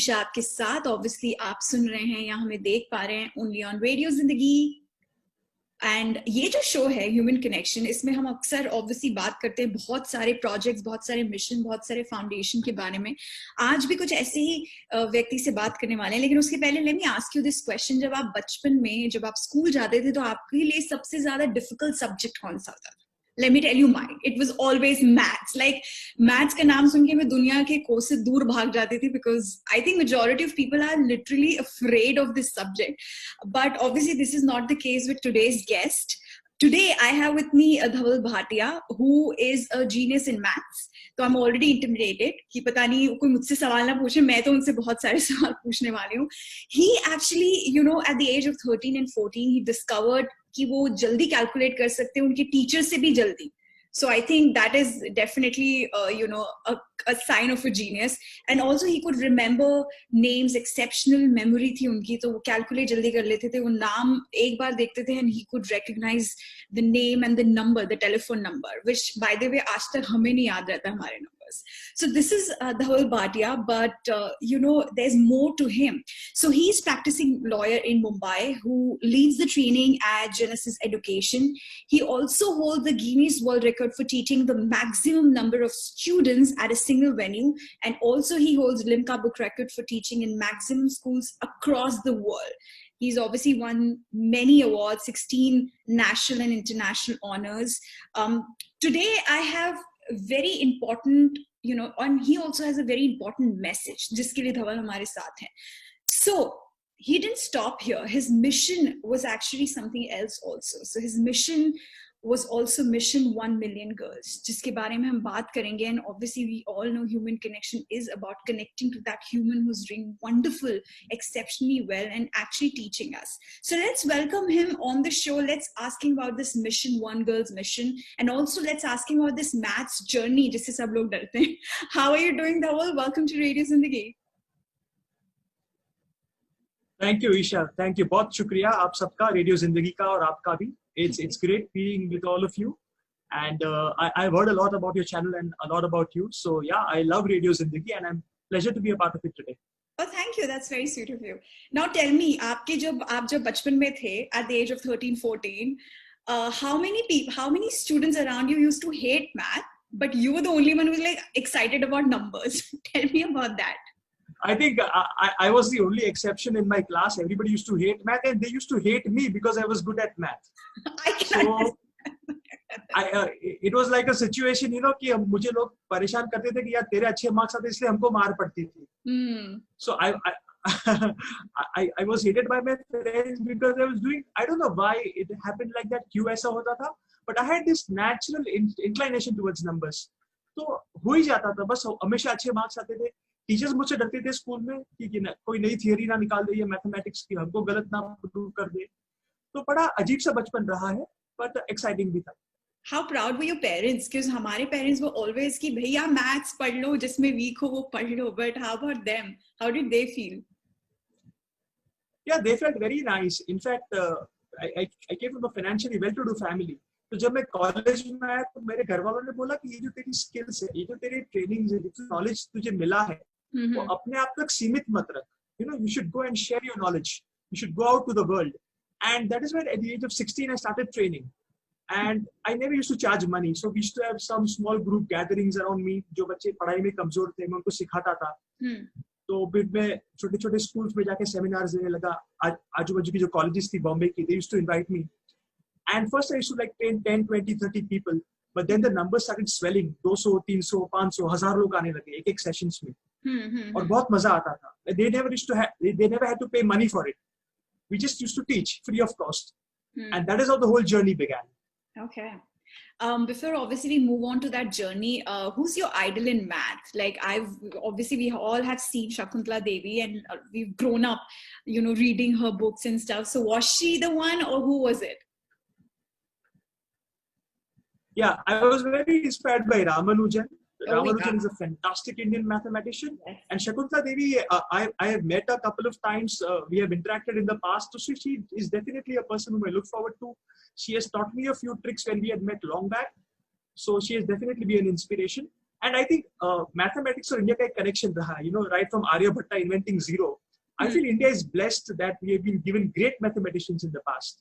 ईशा आपके साथ। ऑब्वियसली आप सुन रहे हैं या हमें देख पा रहे हैं ओनली ऑन रेडियो जिंदगी। एंड ये जो शो है ह्यूमन कनेक्शन, इसमें हम अक्सर ऑब्वियसली बात करते हैं बहुत सारे प्रोजेक्ट्स, बहुत सारे मिशन, बहुत सारे फाउंडेशन के बारे में। आज भी कुछ ऐसे ही व्यक्ति से बात करने वाले हैं, लेकिन उसके पहले let me ask you this question. जब आप बचपन में, जब आप स्कूल जाते थे, तो आपके लिए सबसे ज्यादा डिफिकल्ट सब्जेक्ट कौन सा था? Let me tell you mine. It was always maths. Like maths का नाम सुन के मैं दुनिया के कोस से दूर भाग जाती थी, because I think majority of people are literally afraid of this subject. But obviously this is not the case with today's guest. Today I have with me Dhaval Bhatia, who is a genius in maths. तो I'm already intimidated कि पता नहीं कोई मुझसे सवाल ना पूछे, मैं तो उनसे बहुत सारे सवाल पूछने वाली हूँ. He actually, you know, at the age of 13 and 14, he discovered कि वो जल्दी कैलकुलेट कर सकते हैं, उनके टीचर से भी जल्दी. So I think that is definitely, a sign of a genius. And also he could remember names, exceptional memory थी उनकी, तो वो कैलकुलेट जल्दी कर लेते थे. वो नाम एक बार देखते थे and he could recognize the name and the number, the telephone number, which by the way आज तक हमें नहीं याद रहता हमारे numbers. So this is Dhaval Bhatia, but there's more to him. So he's practicing lawyer in Mumbai, who leads the training at Genesis Education. He also holds the Guinness World Record for teaching the maximum number of students at a single venue, and also he holds Limca Book Record for teaching in maximum schools across the world. He's obviously won many awards, 16 national and international honors. Today I have very important, and he also has a very important message जिसके लिए धवल हमारे साथ हैं. So he didn't stop here. His mission was actually something else also. So his mission was also Mission 1 Million Girls, जिसके बारे में हम बात करेंगे. And obviously we all know human connection is about connecting to that human who's doing wonderful, exceptionally well, and actually teaching us. So let's welcome him on the show. Let's ask him about this Mission 1 Girls mission, and also let's ask him about this maths journey जिससे सब लोग डरते हैं. How are you doing, Dhaval? Welcome to Radio Zindagi. Thank you, Isha. Thank you. बहुत शुक्रिया आप सबका, radio जिंदगी का और आपका भी. It's great being with all of you, and I've heard a lot about your channel and a lot about you. So yeah, I love Radio Zindagi, and I'm pleasure to be a part of it today. Oh, thank you. That's very sweet of you. Now tell me, आप जब बचपन में थे, at the age of 13, 14, how many students around you used to hate math, but you were the only one who was like excited about numbers? Tell me about that. I think I was the only exception in my class. Everybody used to hate math, and they used to hate me because I was good at math. It was like a situation, कि मुझे लोग परेशान करते थे कि यार तेरे अच्छे मार्क्स आते इसलिए हमको मार पड़ती थी. So I was hated by my friends because I was doing, I don't know why it happened like that, क्यों ऐसा होता था, but I had this natural inclination towards numbers. तो हो ही जाता था, बस हमेशा अच्छे मार्क्स आते थे. टीचर्स मुझसे डरते थे स्कूल में कि कोई नई थियरी ना निकाल दे, मैथमेटिक्स की हमको गलत ना प्रूव कर दे. तो बड़ा अजीब सा बचपन रहा है, बट एक्साइटिंग भी था. How proud were your parents? Because हमारे parents were always कि भैया मैथ्स पढ़ लो, जिसमें वीक हो वो पढ़ लो. But how about them? How did they feel? Yeah, they felt very nice. In fact, I came from a financially well-to-do family. तो जब मैं कॉलेज में आया तो मेरे घर वालों ने बोला कि ये जो तेरी स्किल्स है, ये जो तेरी ट्रेनिंग है, जो नॉलेज तुझे मिला है, वो अपने आप तक सीमित मत रख. You should go and share your knowledge. You should go out to the world. And that is when at the age of 16 I started training. And I never used to charge money. So we used to have some small group gatherings around me. जो बच्चे पढ़ाई में कमजोर थे, मैं उनको सिखाता था. तो फिर मैं छोटे-छोटे स्कूल्स में जाके सेमिनार्स देने लगा. आजू-बाजू की जो कॉलेजेस थी बॉम्बे की, they used to invite me. And first I used to like 10, 20, 30 people. But then the numbers started swelling. 200, 300, 500, 1000 लोग आने लगे एक सेशंस में. और बहुत मजा आता था. They never had to pay money for it. We just used to teach free of cost. And that is how the whole journey began. Okay. Before obviously we move on to that journey, who's your idol in math? Like we all have seen Shakuntala Devi, and we've grown up, reading her books and stuff. So was she the one, or who was it? Yeah, I was very inspired by Ramanujan. Ramanujan is a fantastic Indian mathematician. Yes. And Shakuntala Devi, I have met a couple of times. We have interacted in the past. So she is definitely a person whom I look forward to. She has taught me a few tricks when we had met long back. So she has definitely been an inspiration. And I think mathematics और India का एक connection रहा, right from Aryabhatta inventing zero. I feel India is blessed that we have been given great mathematicians in the past.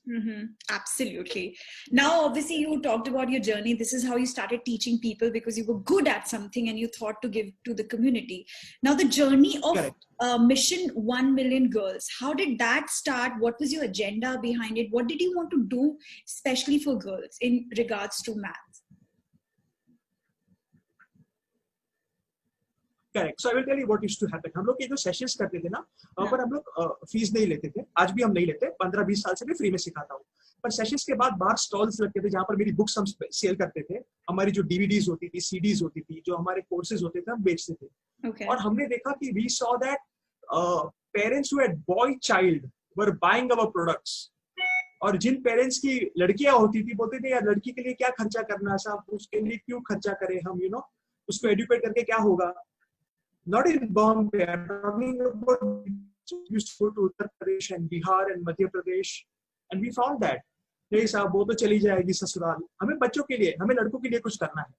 Absolutely. Now, obviously, you talked about your journey. This is how you started teaching people because you were good at something and you thought to give to the community. Now, the journey of Mission 1 Million Girls, how did that start? What was your agenda behind it? What did you want to do, especially for girls, in regards to math? Correct. So I will tell you what used to happen. हम लोग ये जो sessions करते थे ना, पर हम लोग फीस नहीं लेते थे. आज भी हम नहीं लेते. 15-20 साल से मैं फ्री में सिखाता हूँ. पर सेशंस के बाद बाहर स्टॉल्स लगते थे जहाँ पर मेरी बुक्स हम सेल करते थे. हमारी जो डीवीडीज होती थी, सीडीज होती थी, जो हमारे कोर्सेज होते थे, हम बेचते थे. और हमने देखा कि we saw that parents who had boy child were buying our products. और जिन पेरेंट्स की लड़कियां होती थी बोलते थे यार लड़की के लिए क्या खर्चा करना, साहब उसके लिए क्यों खर्चा करें हम, उसको एजुकेट करके क्या होगा. Not in Bombay, I'm talking about used to go to Uttar Pradesh and Bihar and Madhya Pradesh, and we found that नहीं साहब वो तो चली जाएगी ससुराल. हमें बच्चों के लिए, हमें लड़कों के लिए कुछ करना है.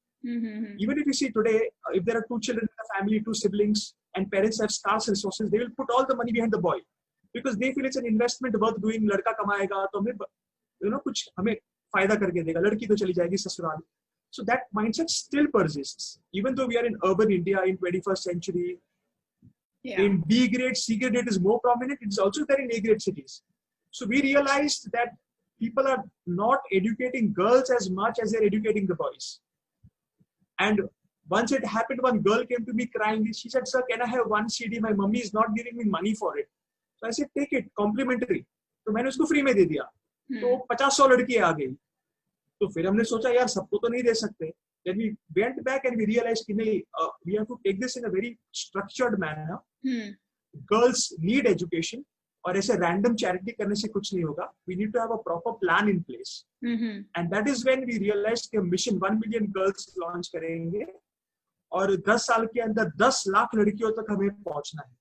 Even if you see today, if there are 2 children in the family, 2 siblings, and parents have scarce resources, they will put all the money behind the boy because they feel it's an investment worth doing. लड़का कमाएगा तो हमें कुछ हमें फायदा करके देगा. लड़की तो चली जाएगी ससुराल. So that mindset still persists, even though we are in urban India in 21st century. In B grade, C grade, it is more prominent. It is also there in A grade cities. So we realized that people are not educating girls as much as they're educating the boys. And once it happened, one girl came to me crying. She said, "Sir, can I have 1 CD? My mummy is not giving me money for it." So I said, "Take it, complimentary." तो मैंने उसको free में दे दिया. तो 50-100 लड़की आ गई. तो फिर हमने सोचा यार सबको तो नहीं दे सकते. Then we went back and we realized कि नहीं, we have to take this in a very structured manner. Girls need education और ऐसे random charity करने से कुछ नहीं होगा. We need to have a proper plan in place. And that is when we realized कि Mission 1 Million Girls launch करेंगे और 10 साल के अंदर 10 लाख लड़कियों तक हमें पहुंचना है.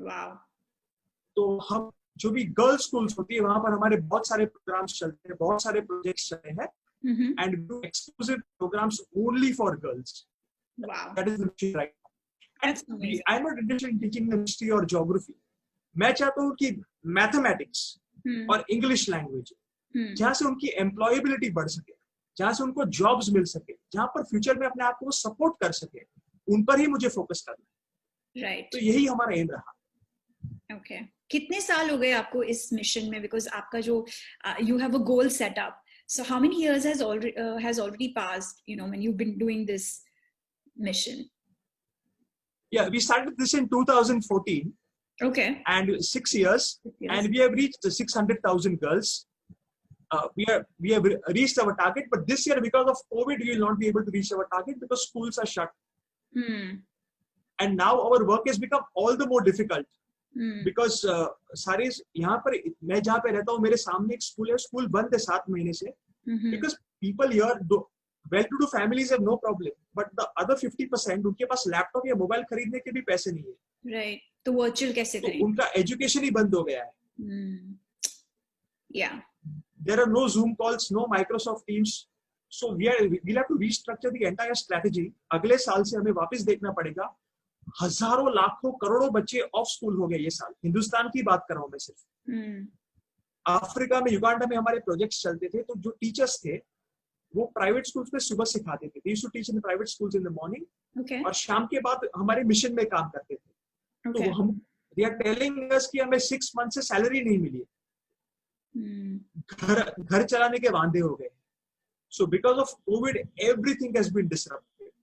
Wow. तो हम जो भी गर्ल्स स्कूल्स होती है वहां पर हमारे बहुत सारे प्रोग्राम्स चलते हैं, बहुत सारे प्रोजेक्ट्स चलते हैं. And we do exclusive programs only for girls. That is the mission right now. And I am not interested in teaching them history और ज्योग्राफी. मैं चाहता हूँ कि मैथमेटिक्स और इंग्लिश लैंग्वेज जहाँ से उनकी एम्प्लॉयबिलिटी बढ़ सके, जहाँ से उनको जॉब्स मिल सके, जहाँ पर फ्यूचर में अपने आप को सपोर्ट कर सके, उन पर ही मुझे फोकस करना है. राइट. तो यही हमारा एम रहा. ओके. कितने साल हो गए आपको इस मिशन में? बिकॉज आपका जो you have a goal set up, so how many years has already passed, when you've been doing this mission? Yeah, we started this in 2014. Okay. And 6 years. And we have reached 600,000 girls. We have reached our target, but this year because of COVID we will not be able to reach our target because schools are shut. And now our work has become all the more difficult. Because सारे यहाँ पर मैं जहाँ पे रहता हूँ मेरे सामने एक स्कूल है, स्कूल बंद है 7 महीने से. Because people here well to do families have no problem, but the other 50% उनके पास लैपटॉप या मोबाइल खरीदने के भी पैसे नहीं है. राइट. तो वर्चुअल कैसे करें? उनका एजुकेशन ही बंद हो गया है. There are no Zoom calls, no Microsoft Teams. So we'll have to restructure the entire strategy. अगले साल से हमें वापस देखना पड़ेगा. हजारों लाखों करोड़ों बच्चे ऑफ स्कूल हो गए ये साल. हिंदुस्तान की बात कर रहा हूं मैं सिर्फ. अफ्रीका में, युगांडा में हमारे प्रोजेक्ट्स चलते थे. तो जो टीचर्स थे वो प्राइवेट स्कूल्स में सुबह सिखाते थे. They used to teach in private schools in the morning. और शाम के बाद हमारे मिशन में काम करते थे. तो हम they are telling us कि हमें 6 months से सैलरी नहीं मिली. घर चलाने के वांदे हो गए. So because of COVID, everything has been disrupted.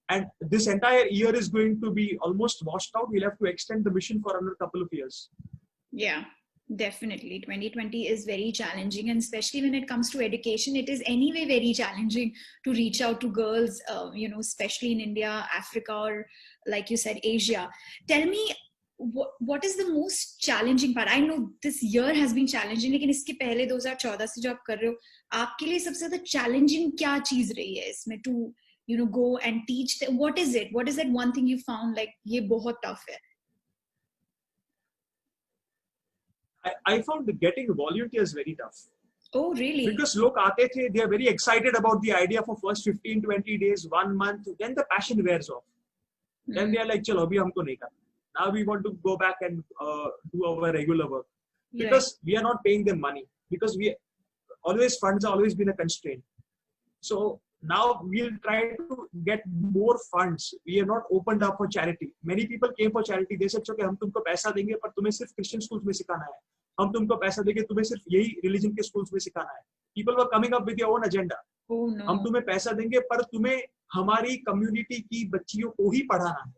And this entire year is going to be almost washed out. We'll have to extend the mission for another couple of years. Yeah, definitely. 2020 is very challenging, and especially when it comes to education, it is anyway very challenging to reach out to girls, especially in India, Africa, or like you said, Asia. Tell me, what is the most challenging part? I know this year has been challenging, लेकिन इसके पहले 2014 से जो आप कर रहे हो, आपके लिए सबसे ज़्यादा challenging क्या चीज़ रही है इसमें to go and teach them? What is it? What is that one thing you found like ये बहुत tough है? I found getting volunteers very tough. Oh, really? Because लोग आते थे, they are very excited about the idea for first 15-20 days, 1 month, then the passion wears off. Then they are like, चलो अभी हमको नहीं करना. Now we want to go back and do our regular work because we are not paying them money, because funds have always been a constraint. So now we'll try to get more funds. We are not opened up for charity. Many people came for charity. They said, okay, हम तुमको पैसा देंगे पर तुम्हें सिर्फ Christian schools में सिखाना है. हम तुमको पैसा देंगे तुम्हें सिर्फ यही religion के schools में सिखाना है. People were coming up with their own agenda. Oh, no. हम तुम्हें पैसा देंगे पर तुम्हें हमारी community की बच्चियों को ही पढ़ाना है.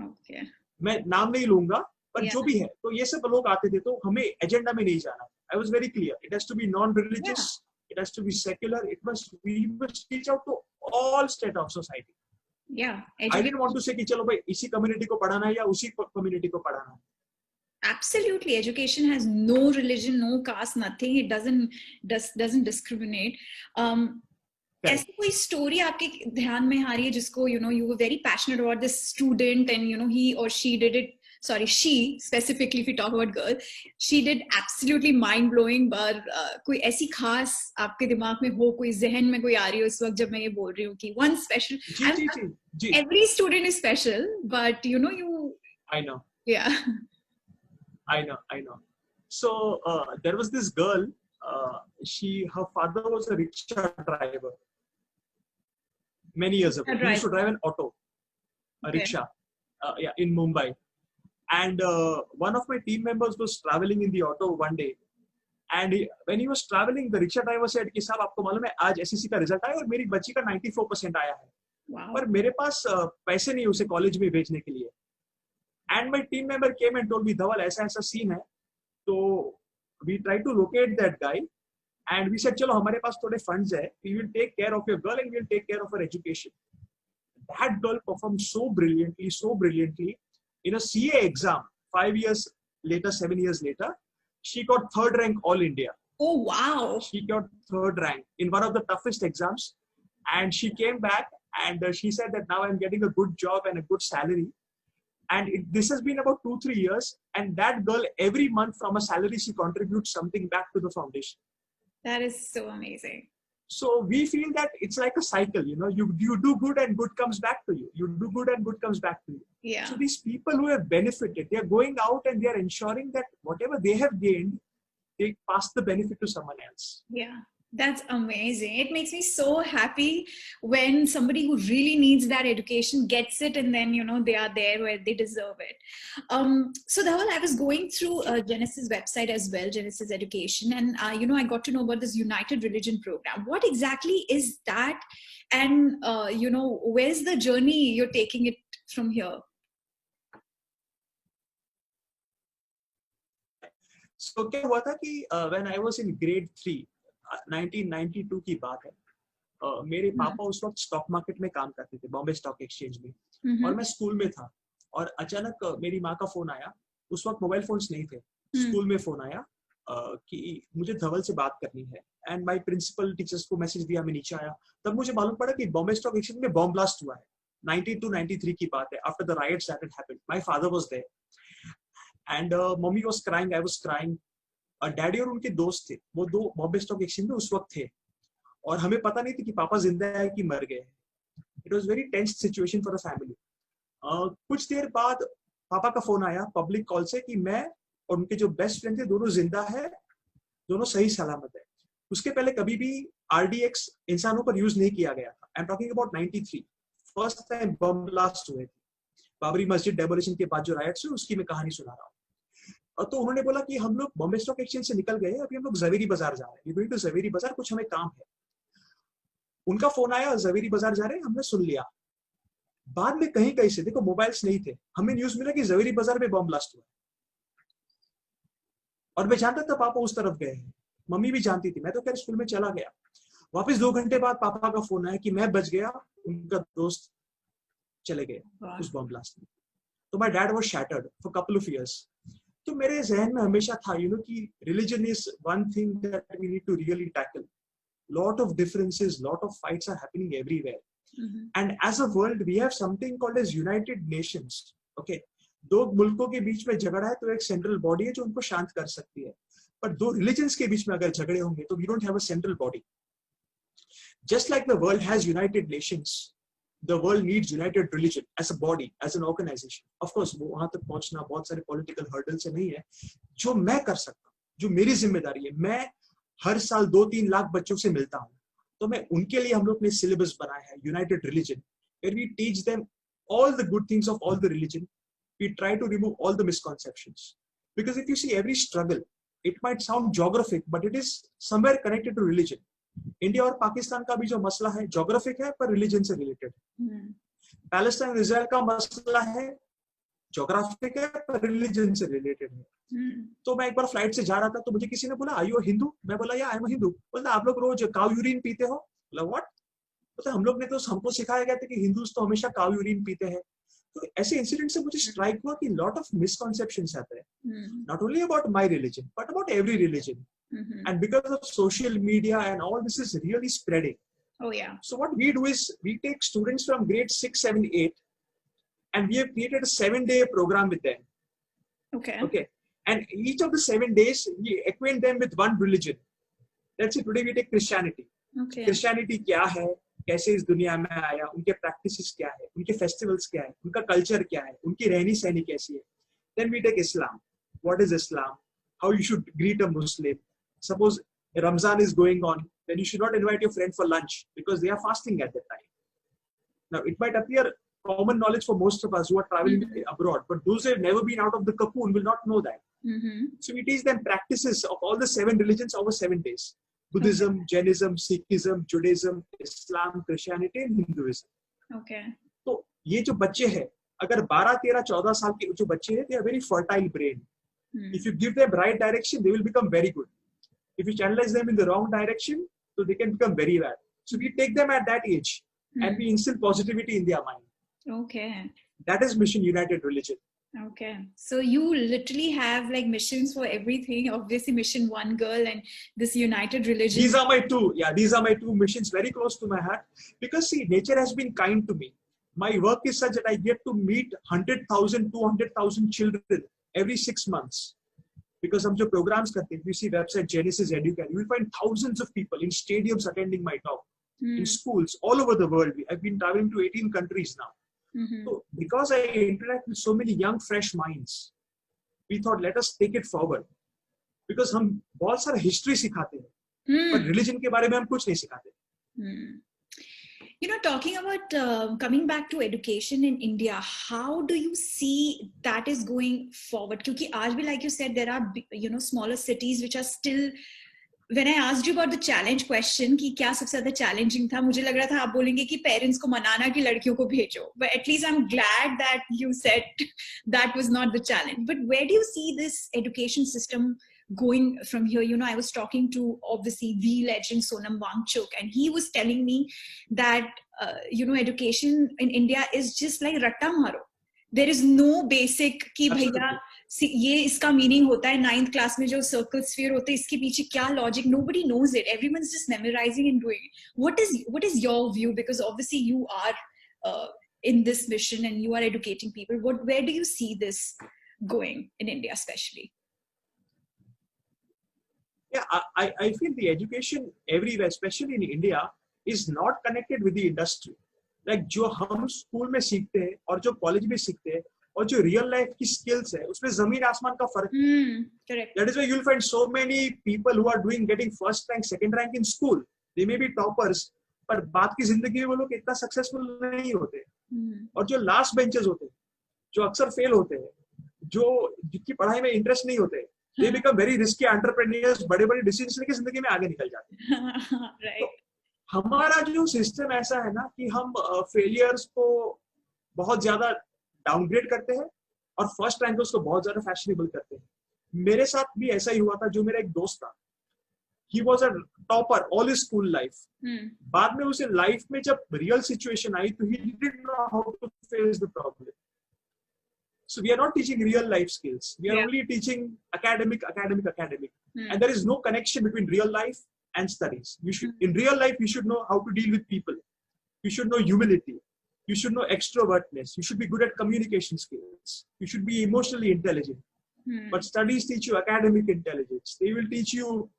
Okay. मैं नाम नहीं लूंगा पर जो भी है, तो ये सब लोग आते थे, तो हमें एजेंडा में नहीं जाना. I was very clear. It has to be non-religious. It has to be secular. We must reach out to all strata of society. Yeah. I didn't want to say कि चलो भाई इसी community को पढ़ाना है या उसी community को पढ़ाना है. Absolutely, education has no religion, no caste, nothing. It doesn't discriminate. ऐसी कोई story आपके ध्यान में आ रही है जिसको you were very passionate about this student and he or she did it. Sorry, she specifically, if you talk about girl, she did absolutely mind blowing. But कोई ऐसी खास आपके दिमाग में हो, कोई जहन में कोई आ रही हो इस वक्त जब मैं ये बोल रही हूँ कि one special. Ji. Every student is special, but you. I know. Yeah. I know. So there was this girl. Her father was a rickshaw driver. Many years ago, he used to drive an auto, a rickshaw, in Mumbai. And one of my team members was traveling in the auto one day, and when he was traveling, the rickshaw driver said कि साहब आपको मालूम है आज SSC का result आया और मेरी बच्ची का 94% आया है. Wow. पर मेरे पास पैसे नहीं उसे कॉलेज में भेजने के लिए. And my team member came and told me, Dhaval, ऐसा सीन है. तो we tried to locate that guy, and we said चलो हमारे पास थोड़े funds है, we will take care of your girl and we will take care of her education. That girl performed so brilliantly. In a CA exam, 7 years later, she got 3rd rank all India. Oh, wow. She got 3rd rank in one of the toughest exams. And she came back and she said that now I'm getting a good job and a good salary. And this has been about 2-3 years. And that girl, every month from a salary, she contributes something back to the foundation. That is so amazing. So we feel that it's like a cycle, you do good and good comes back to you. You do good and good comes back to you. Yeah. So these people who have benefited, they are going out and they are ensuring that whatever they have gained, they pass the benefit to someone else. Yeah. That's amazing. It makes me so happy when somebody who really needs that education gets it, and then they are there where they deserve it. So Dhaval, I was going through Genesis website as well, Genesis Education, and I got to know about this United Religion program. What exactly is that, and where's the journey you're taking it from here? So क्या हुआ था कि when I was in grade 3, 1992 की बात है, मेरे पापा उस वक्त स्टॉक मार्केट में काम करते थे, बॉम्बे स्टॉक एक्सचेंज में, और मैं स्कूल में था, और अचानक मेरी माँ का फोन आया. उस वक्त मोबाइल फोन्स नहीं थे. स्कूल में फोन आया कि मुझे धवल से बात करनी है, एंड माय प्रिंसिपल टीचर्स को मैसेज दिया, मैं नीचे आया, तब मुझे मालूम पड़ा कि बॉम्बे स्टॉक एक्सचेंज में बॉम्ब ब्लास्ट हुआ है. 92-93 की बात है, after the riots that had happened. My father was there and mummy was crying, I was crying. और डैडी और उनके दोस्त थे, वो 2 बॉम्बे स्टॉक एक्सचेंज में उस वक्त थे, और हमें पता नहीं था कि पापा जिंदा है कि मर गए. It was very tense situation for a family. कुछ देर बाद पापा का फोन आया पब्लिक कॉल से कि मैं और उनके जो बेस्ट फ्रेंड थे दोनों जिंदा है, दोनों सही सलामत है. उसके पहले कभी भी RDX इंसानों पर यूज नहीं किया गया था. I am talking about 93, first time bomb blast हुए थे. बाबरी मस्जिद डेमोलिशन के बाद जो राइट्स हुए उसकी मैं कहानी सुना रहा हूँ. तो उन्होंने बोला कि हम लोग बॉम्बे स्टॉक एक्सचेंज से निकल गए, अभी हम लोग जवेरी बाजार जा रहे हैं, तो जवेरी बाजार कुछ हमें काम है. उनका फोन आया, जवेरी बाजार जा रहे हैं, हमने सुन लिया. बाद में कहीं से, देखो मोबाइल्स नहीं थे, हमें न्यूज मिला कि जवेरी बाजार में बॉम्ब ब्लास्ट हुआ. और मैं जानता था पापा उस तरफ गए हैं, मम्मी भी जानती थी. मैं तो खैर स्कूल में चला गया. वापस 2 घंटे बाद पापा का फोन आया कि मैं बच गया, उनका दोस्त चले गए उस बॉम्ब ब्लास्ट में. तो my dad was shattered for couple of years. तो मेरे जहन में हमेशा था कि religion is one thing that we need to really tackle. Lot of differences, lot of fights are happening everywhere, and as a world we have something called as United Nations. Okay, 2 मुल्कों के बीच में झगड़ा है तो एक central body है जो उनको शांत कर सकती है. पर दो रिलीजन्स के बीच में अगर झगड़े होंगे तो we don't have a central body. Just like the world has United Nations, the world needs united religion as a body, as an organization. Of course, वो वहां तक पहुंचना बहुत सारे political hurdles से नहीं है. जो मैं कर सकता हूँ, जो मेरी जिम्मेदारी है, मैं हर साल 2-3 लाख बच्चों से मिलता हूँ, तो मैं उनके लिए हम लोग ने सिलेबस बनाया है United religion, where we teach them all the good things of all the religion. We try to remove all the misconceptions, because if you see every struggle, it might sound geographic, but it is somewhere connected to religion. India और पाकिस्तान का भी जो मसला है geographic है पर religion से related. Palestine Israel का मसला है जोग्राफिक है पर रिलीजन से रिलेटेड है. तो मैं एक बार फ्लाइट से जा रहा था तो मुझे किसी ने बोला आर यू हिंदू? मैं बोला या आई एम हिंदू. बोला आप लोग रोज काउ यूरिन पीते हो? बोला व्हाट? मतलब हम लोग ने तो हमको सिखाया गया था कि हिंदूज तो हमेशा काउ यूरिन पीते हैं. तो ऐसे इंसिडेंट से मुझे स्ट्राइक हुआ कि लॉट ऑफ मिसकॉन्सेप्शंस आते हैं, not only about my religion but about every religion. And because of social media and all this is really spreading. Oh yeah. So what we do is we take students from grade 6, 7, 8 and we have created a 7-day program with them. Okay. And each of the 7 days we acquaint them with one religion. Let's say today we take Christianity. Okay. Christianity क्या है, कैसे इस दुनिया में आया, उनके practices क्या है, उनके festivals क्या है, उनका culture क्या है, उनकी रहनी सहनी कैसी है. Then we take Islam. What is Islam? How you should greet a Muslim. Suppose Ramzan is going on, then you should not invite your friend for lunch because they are fasting at that time. Now, it might appear common knowledge for most of us who are traveling abroad, but those who have never been out of the cocoon will not know that. So we teach them practices of all the 7 religions over 7 days. Buddhism, Jainism, Sikhism, Judaism, Islam, Christianity and Hinduism. Okay. तो ये जो बच्चे हैं, अगर 12, 13, 14 साल के जो बच्चे हैं, they are very fertile brain. If you give them right direction, they will become very good. If you channelize them in the wrong direction, so they can become very bad. So we take them at that age and we instill positivity in their mind. Okay. That is Mission United Religion. Okay. So you literally have like missions for everything. Obviously, Mission One Girl and this United Religion. These are my two. Yeah, these are my two missions, very close to my heart. Because see, nature has been kind to me. My work is such that I get to meet 100,000, 200,000 children every 6 months. Because हम जो programs करते हैं, you see website Genesis Educare, you will find thousands of people in stadiums attending my talk, in schools all over the world. I've been traveling to 18 countries now. So because I interact with so many young, fresh minds, we thought let us take it forward. Because हम बहुत सारा history सिखाते हैं, but religion के बारे में हम कुछ नहीं सिखाते. You know, talking about coming back to education in India, how do you see that is going forward? Because आज भी, like you said, there are, you know, smaller cities which are still. When I asked you about the challenge question कि क्या सबसे ज़्यादा challenging था, मुझे लग रहा था आप बोलेंगे कि parents को मनाना कि लड़कियों को भेजो. But at least I'm glad that you said that was not the challenge. But where do you see this education system going from here? You know, I was talking to obviously the legend Sonam Wangchuk, and he was telling me that you know, education in India is just like ratta maro. There is no basic कि भैया ये इसका meaning होता है 9th class में जो circle sphere होते हैं इसके पीछे क्या logic. Nobody knows it. Everyone's just memorizing and doing it. What is your view? Because obviously you are in this mission and you are educating people. Where do you see this going in India especially? Yeah, I feel the education everywhere, especially in India, is not connected with the industry. Like जो हम school में सीखते हैं और जो college में सीखते हैं और जो रियल लाइफ की स्किल्स है उसमें जमीन आसमान का फर्क है. Correct. That is why you'll find so many people who are getting first rank, second rank in school. They may be toppers, पर बात की जिंदगी में वो लोग इतना सक्सेसफुल नहीं होते. और जो लास्ट बेंचेस होते हैं, जो अक्सर फेल होते हैं, जो जिनकी पढ़ाई में इंटरेस्ट नहीं होते, they become very risky entrepreneurs, बड़े-बड़े डिसीजंस लेके जिंदगी में आगे निकल जाते हैं. Right. तो हमारा जो सिस्टम ऐसा है ना कि हम फेलियर्स को बहुत ज्यादा डाउनग्रेड करते हैं और फर्स्ट रैंकर्स को बहुत ज्यादा फैशनेबल करते हैं. मेरे साथ भी ऐसा ही हुआ था. जो मेरा एक दोस्त था, he was a topper all his school life. बाद में उसे लाइफ में जब रियल सिचुएशन आई तो he didn't know how to face the problem. So we are not teaching real life skills. We are only teaching academic. And there is no connection between real life and studies. In real life, you should know how to deal with people. You should know humility. You should know extrovertness. You should be good at communication skills. You should be emotionally intelligent. But studies teach you academic intelligence. They will teach you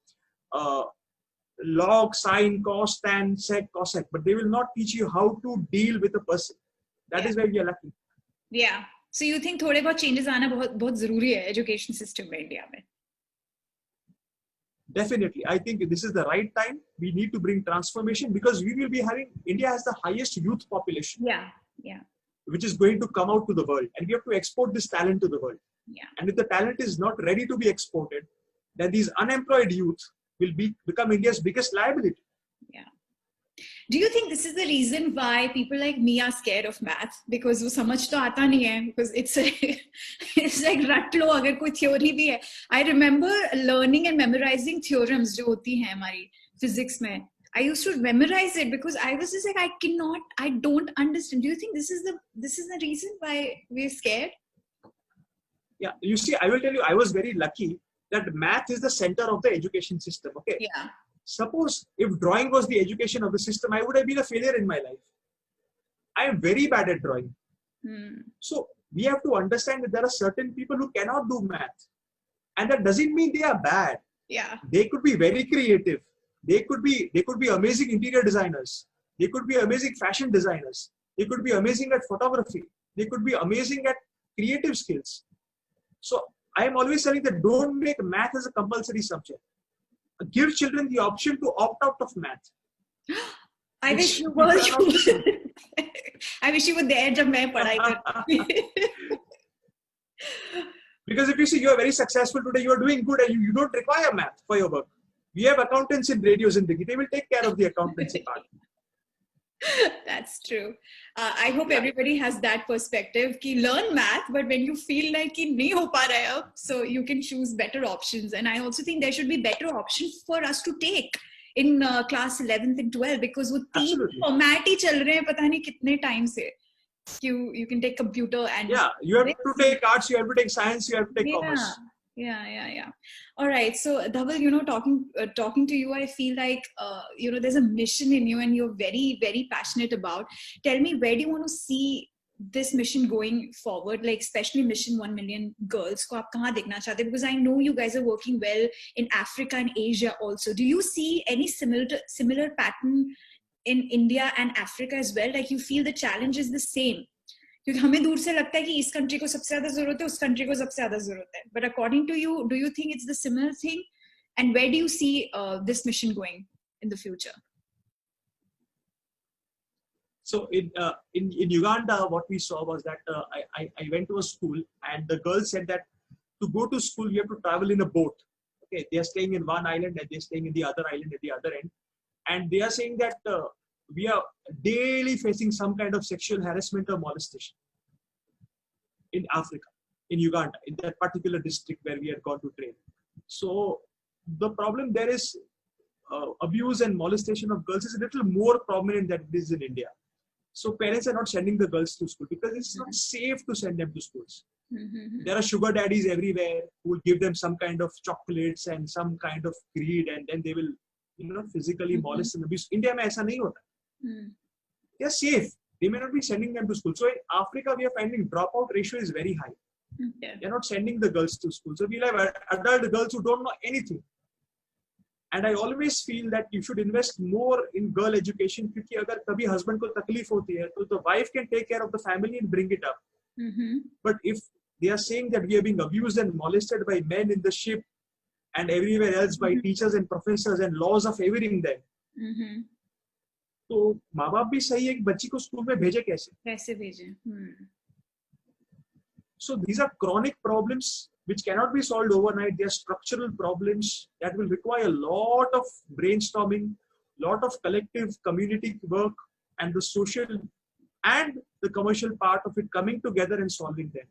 log, sine, cos, tan, sec, cosec, but they will not teach you how to deal with a person. That is where we are lacking. Yeah. So you think थोड़े बहुत changes आना बहुत जरूरी है education system में India में? Definitely. I think this is the right time. We need to bring transformation because we will be having, India has the highest youth population. Yeah. Yeah. Which is going to come out to the world. And we have to export this talent to the world. Yeah. And if the talent is not ready to be exported, then these unemployed youth will become India's biggest liability. Yeah. Do you think this is the reason why people like me are scared of math? Because वो समझ तो आता नहीं है. Because it's like रट लो अगर कोई theory भी है. I remember learning and memorizing theorems जो होती हैं हमारी physics में. I used to memorize it because I was just like, I don't understand. Do you think this is the reason why we're scared? Yeah, you see, I will tell you, I was very lucky that math is the center of the education system. Okay. Yeah. Suppose if drawing was the education of the system, I would have been a failure in my life. I am very bad at drawing. So we have to understand that there are certain people who cannot do math. And that doesn't mean they are bad. Yeah. They could be very creative. They could be amazing interior designers. They could be amazing fashion designers. They could be amazing at photography. They could be amazing at creative skills. So I am always telling that don't make math as a compulsory subject. Give children the option to opt out of math. I wish you were. I wish you were there जब मैं पढ़ाई करती. Because if you see you are very successful today, you are doing good and you don't require math for your work. We have accountants in Radio Zindagi. They will take care of the accountancy part. That's true. I hope everybody has that perspective. Ki learn math, but when you feel like ki nahi ho pa raha hai, so you can choose better options. And I also think there should be better options for us to take in class 11th and 12th because वो तीन format ही चल रहे हैं पता नहीं कितने time से. You can take computer and you have to take arts, you have to take science, you have to take commerce. Yeah. All right. So Dhaval, talking to you, I feel like, there's a mission in you and you're very, very passionate about. Tell me, where do you want to see this mission going forward? Like, especially Mission 1 Million Girls. Ko aap kahan dekhna chahte? Because I know you guys are working well in Africa and Asia also. Do you see any similar pattern in India and Africa as well? Like, you feel the challenge is the same? क्योंकि हमें दूर से लगता है कि इस country को सबसे ज्यादा जरूरत है उस कंट्री को सबसे ज्यादा जरूरत है but according to you do you think it's the similar thing and where do you see this mission going in the future? So in Uganda what we saw was that I went to a school and the girls said that to go to school you have to travel in a boat. Okay, they are staying in one island and they're staying in the other island at the other end and they are saying that we are daily facing some kind of sexual harassment or molestation in Africa, in Uganda, in that particular district where we had gone to train. So the problem there is abuse and molestation of girls is a little more prominent than it is in India. So parents are not sending the girls to school because it's not safe to send them to schools. There are sugar daddies everywhere who will give them some kind of chocolates and some kind of greed and then they will physically molest and abuse. India mein aisa nahi hota. They are safe. They may not be sending them to school. So in Africa, we are finding dropout ratio is very high. They are not sending the girls to school. So we'll have adult girls who don't know anything. And I always feel that you should invest more in girl education because अगर कभी husband को तकलीफ होती है, तो the wife can take care of the family and bring it up. But if they are saying that we are being abused and molested by men in the ship and everywhere else by teachers and professors and laws are favoring them. तो माँ बाप भी सही है कि बच्ची को school में भेजे कैसे भेजे So these are chronic problems which cannot be solved overnight. They are structural problems that will require a lot of brainstorming, lot of collective community work and the social and the commercial part of it coming together and solving them.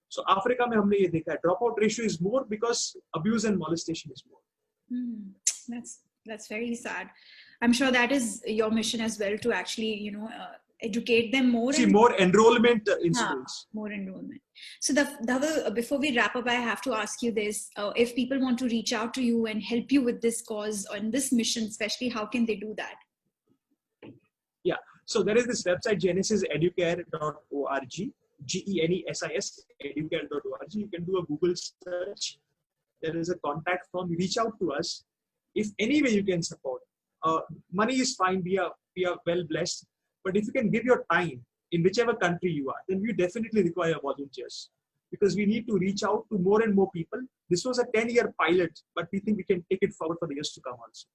So Africa में हमने ये देखा है dropout ratio is more because abuse and molestation is more. That's very sad. I'm sure that is your mission as well to actually, educate them more. See, more enrollment in schools. More enrollment. So, Dhaval, before we wrap up, I have to ask you this. If people want to reach out to you and help you with this cause or in this mission, especially, how can they do that? Yeah. So, there is this website, genesiseducare.org. GENESIS, educare.org. You can do a Google search. There is a contact form. Reach out to us. If any way you can support, money is fine. We are well blessed. But if you can give your time in whichever country you are, then we definitely require volunteers, because we need to reach out to more and more people. This was a 10-year pilot, but we think we can take it forward for the years to come also.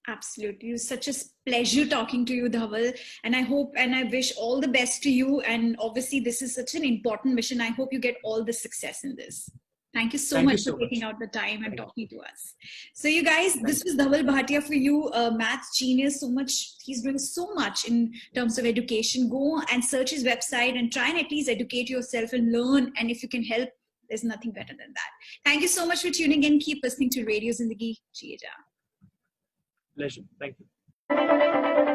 Absolutely. It was such a pleasure talking to you, Dhaval. And I hope and I wish all the best to you. And obviously, this is such an important mission. I hope you get all the success in this. Thank you so much for taking out the time and talking to us. So you guys, this was Dhaval Bhatia for you, a maths genius. So much, he's doing so much in terms of education. Go and search his website and try and at least educate yourself and learn. And if you can help, there's nothing better than that. Thank you so much for tuning in. Keep listening to Radio Zindagi. Jiye Jaan. Pleasure. Thank you.